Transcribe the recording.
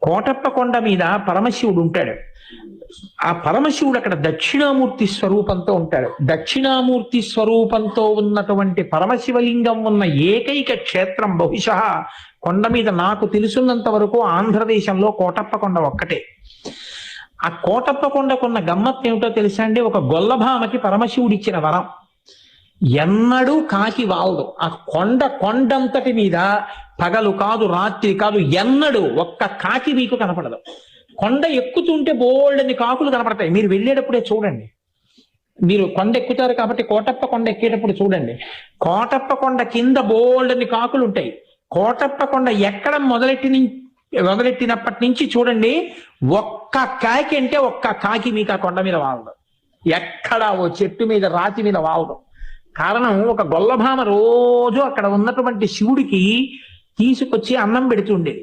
కోటప్ప కొండ మీద పరమశివుడు ఉంటాడు. ఆ పరమశివుడు అక్కడ దక్షిణామూర్తి స్వరూపంతో ఉంటాడు. దక్షిణామూర్తి స్వరూపంతో ఉన్నటువంటి పరమశివలింగం ఉన్న ఏకైక క్షేత్రం బహుశः కొండ మీద నాకు తెలుసున్నంత వరకు ఆంధ్రదేశంలో కోటప్ప కొండ ఒక్కటే. ఆ కోటప్ప కొండకున్న గమ్మత్తు ఏమిటో తెలుసా అండి? ఒక గొల్లభామకి పరమశివుడు ఇచ్చిన వరం, ఎన్నడూ కాకి వాలదు. ఆ కొండంతటి మీద పగలు కాదు రాత్రి కాదు ఎన్నడూ ఒక్క కాకి మీకు కనపడదు. కొండ ఎక్కుతుంటే బోల్డని కాకులు కనపడతాయి. మీరు వెళ్ళేటప్పుడే చూడండి. మీరు కొండ ఎక్కుతారు కాబట్టి కోటప్ప కొండ ఎక్కేటప్పుడు చూడండి. కోటప్ప కొండ కింద బోల్డని కాకులు ఉంటాయి. కోటప్ప కొండ ఎక్కడం మొదలెట్టినప్పటి నుంచి చూడండి, ఒక్క కాకి అంటే ఒక్క కాకి మీకు ఆ కొండ మీద వాలదు. ఎక్కడ ఓ చెట్టు మీద రాతి మీద వాలదు. కారణం, ఒక గొల్లభామ రోజు అక్కడ ఉన్నటువంటి శివుడికి తీసుకొచ్చి అన్నం పెడుతుండేది.